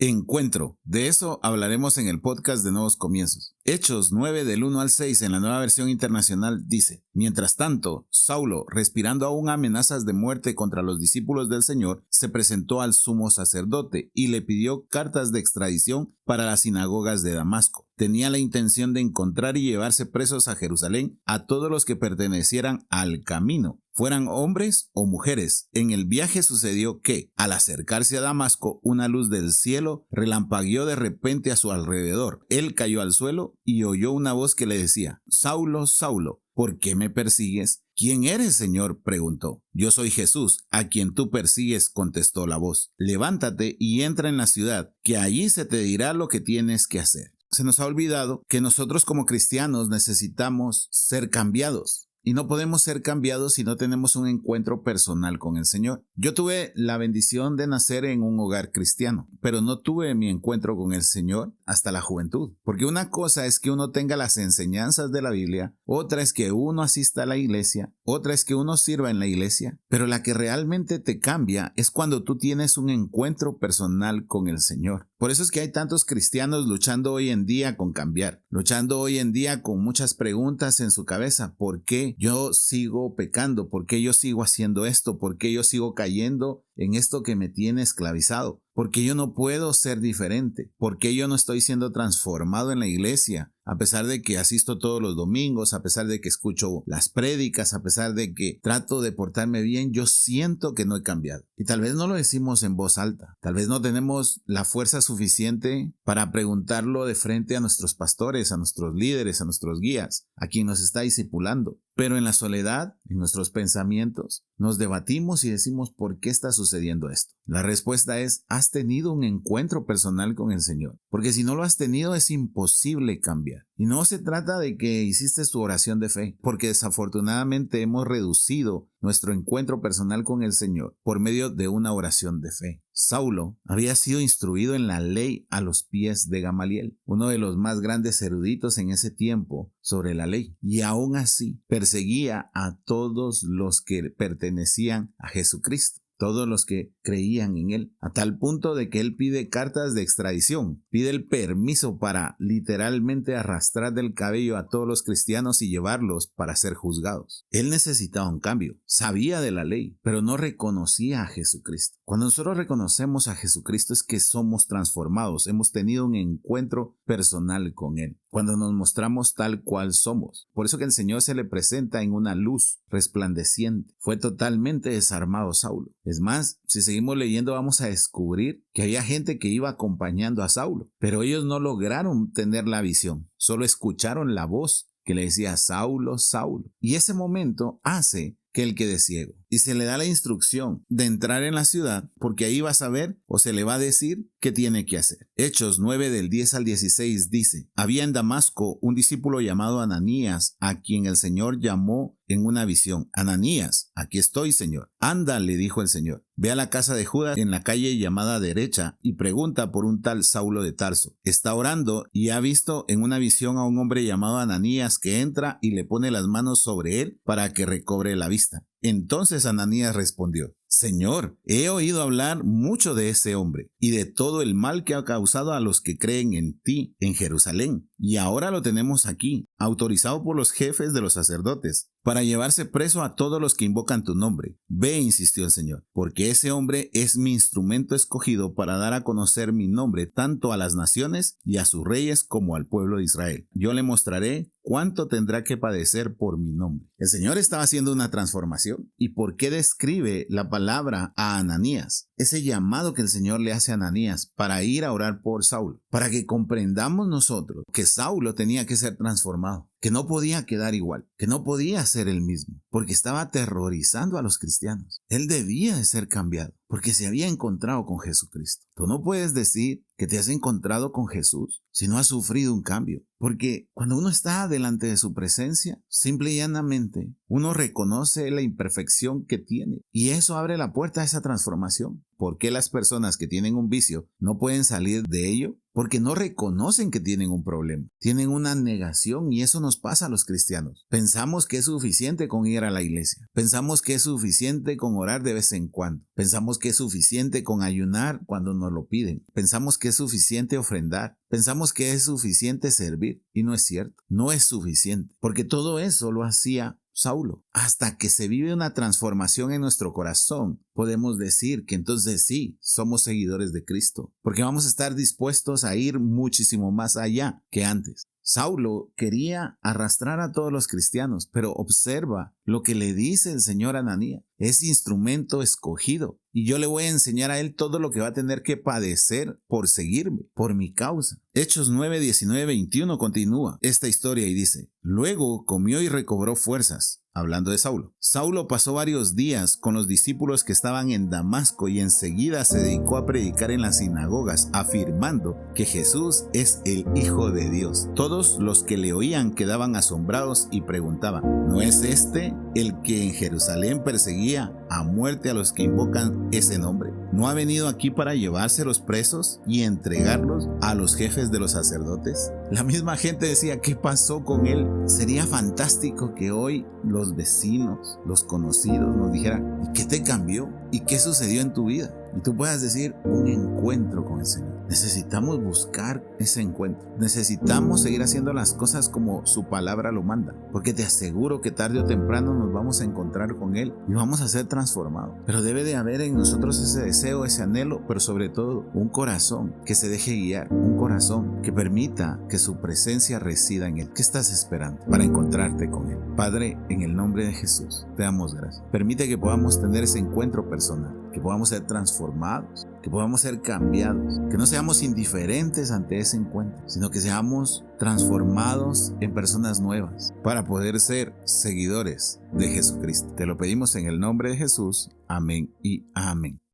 Encuentro. De eso hablaremos en el podcast de Nuevos Comienzos. Hechos 9 del 1 al 6 en la Nueva Versión Internacional dice: Mientras tanto, Saulo, respirando aún amenazas de muerte contra los discípulos del Señor, se presentó al sumo sacerdote y le pidió cartas de extradición para las sinagogas de Damasco. Tenía la intención de encontrar y llevarse presos a Jerusalén a todos los que pertenecieran al camino, fueran hombres o mujeres. En el viaje sucedió que, al acercarse a Damasco, una luz del cielo relampagueó de repente a su alrededor. Él cayó al suelo y oyó una voz que le decía: Saulo, Saulo, ¿por qué me persigues? ¿Quién eres, Señor?, preguntó. Yo soy Jesús, a quien tú persigues, contestó la voz. Levántate y entra en la ciudad, que allí se te dirá lo que tienes que hacer. Se nos ha olvidado que nosotros como cristianos necesitamos ser cambiados. Y no podemos ser cambiados si no tenemos un encuentro personal con el Señor. Yo tuve la bendición de nacer en un hogar cristiano, pero no tuve mi encuentro con el Señor hasta la juventud. Porque una cosa es que uno tenga las enseñanzas de la Biblia, otra es que uno asista a la iglesia, otra es que uno sirva en la iglesia, pero la que realmente te cambia es cuando tú tienes un encuentro personal con el Señor. Por eso es que hay tantos cristianos luchando hoy en día con cambiar, luchando hoy en día con muchas preguntas en su cabeza. ¿Por qué yo sigo pecando? ¿Por qué yo sigo haciendo esto? ¿Por qué yo sigo cayendo en esto que me tiene esclavizado? ¿Por qué yo no puedo ser diferente? ¿Por qué yo no estoy siendo transformado en la iglesia? A pesar de que asisto todos los domingos, a pesar de que escucho las prédicas, a pesar de que trato de portarme bien, yo siento que no he cambiado. Y tal vez no lo decimos en voz alta. Tal vez no tenemos la fuerza suficiente para preguntarlo de frente a nuestros pastores, a nuestros líderes, a nuestros guías, a quien nos está discipulando. Pero en la soledad, en nuestros pensamientos, nos debatimos y decimos: ¿por qué está sucediendo esto? La respuesta es: has tenido un encuentro personal con el Señor. Porque si no lo has tenido, es imposible cambiar. Y no se trata de que hiciste tu oración de fe, porque desafortunadamente hemos reducido nuestro encuentro personal con el Señor por medio de una oración de fe. Saulo había sido instruido en la ley a los pies de Gamaliel, uno de los más grandes eruditos en ese tiempo sobre la ley, y aún así perseguía a todos los que pertenecían a Jesucristo, todos los que creían en él, a tal punto de que él pide cartas de extradición, pide el permiso para literalmente arrastrar del cabello a todos los cristianos y llevarlos para ser juzgados. Él necesitaba un cambio, sabía de la ley, pero no reconocía a Jesucristo. Cuando nosotros reconocemos a Jesucristo es que somos transformados, hemos tenido un encuentro personal con él, cuando nos mostramos tal cual somos. Por eso que el Señor se le presenta en una luz resplandeciente. Fue totalmente desarmado Saulo. Es más, si seguimos leyendo vamos a descubrir que había gente que iba acompañando a Saulo, pero ellos no lograron tener la visión, solo escucharon la voz que le decía: Saulo, Saulo. Y ese momento hace que él quede ciego. Y se le da la instrucción de entrar en la ciudad, porque ahí va a saber o se le va a decir qué tiene que hacer. Hechos 9 del 10 al 16 dice: había en Damasco un discípulo llamado Ananías, a quien el Señor llamó en una visión. Ananías, aquí estoy, Señor. Anda, le dijo el Señor, ve a la casa de Judas en la calle llamada Derecha y pregunta por un tal Saulo de Tarso. Está orando y ha visto en una visión a un hombre llamado Ananías que entra y le pone las manos sobre él para que recobre la vista. Entonces Ananías respondió: Señor, he oído hablar mucho de ese hombre y de todo el mal que ha causado a los que creen en ti en Jerusalén. Y ahora lo tenemos aquí, autorizado por los jefes de los sacerdotes, para llevarse preso a todos los que invocan tu nombre. Ve, insistió el Señor, porque ese hombre es mi instrumento escogido para dar a conocer mi nombre tanto a las naciones y a sus reyes como al pueblo de Israel. Yo le mostraré cuánto tendrá que padecer por mi nombre. El Señor estaba haciendo una transformación. ¿Y por qué describe la palabra a Ananías? Ese llamado que el Señor le hace a Ananías para ir a orar por Saulo, para que comprendamos nosotros que Saulo tenía que ser transformado, que no podía quedar igual, que no podía ser el mismo, porque estaba aterrorizando a los cristianos. Él debía de ser cambiado, porque se había encontrado con Jesucristo. Tú no puedes decir que te has encontrado con Jesús si no has sufrido un cambio, porque cuando uno está delante de su presencia, simple y llanamente, uno reconoce la imperfección que tiene, y eso abre la puerta a esa transformación. por qué las personas que tienen un vicio no pueden salir de ello? Porque no reconocen que tienen un problema. Tienen una negación y eso nos pasa a los cristianos. Pensamos que es suficiente con ir a la iglesia. Pensamos que es suficiente con orar de vez en cuando. Pensamos que es suficiente con ayunar cuando nos lo piden. Pensamos que es suficiente ofrendar. Pensamos que es suficiente servir. Y no es cierto. No es suficiente. Porque todo eso lo hacía Saulo. Hasta que se vive una transformación en nuestro corazón, podemos decir que entonces sí, somos seguidores de Cristo, porque vamos a estar dispuestos a ir muchísimo más allá que antes. Saulo quería arrastrar a todos los cristianos, pero observa lo que le dice el Señor a Ananías. Es instrumento escogido y yo le voy a enseñar a él todo lo que va a tener que padecer por seguirme, por mi causa. Hechos 9, 19, 21 continúa esta historia y dice: luego comió y recobró fuerzas. Hablando de Saulo. Saulo pasó varios días con los discípulos que estaban en Damasco y enseguida se dedicó a predicar en las sinagogas, afirmando que Jesús es el Hijo de Dios. Todos los que le oían quedaban asombrados y preguntaban: ¿no es este el que en Jerusalén perseguía a muerte a los que invocan ese nombre? ¿No ha venido aquí para llevarse los presos y entregarlos a los jefes de los sacerdotes? La misma gente decía: ¿qué pasó con él? Sería fantástico que hoy los vecinos, los conocidos nos dijeran: ¿y qué te cambió? ¿Y qué sucedió en tu vida? Y tú puedas decir: un encuentro con el Señor. Necesitamos buscar ese encuentro. Necesitamos seguir haciendo las cosas como su palabra lo manda. Porque te aseguro que tarde o temprano nos vamos a encontrar con Él y vamos a ser transformados. Pero debe de haber en nosotros ese deseo, ese anhelo, pero sobre todo un corazón que se deje guiar. Un corazón que permita que su presencia resida en Él. ¿Qué estás esperando para encontrarte con Él? Padre, en el nombre de Jesús, te damos gracias. Permite que podamos tener ese encuentro personal, que podamos ser transformados, que podamos ser cambiados, que no seamos indiferentes ante ese encuentro, sino que seamos transformados en personas nuevas para poder ser seguidores de Jesucristo. Te lo pedimos en el nombre de Jesús. Amén y amén.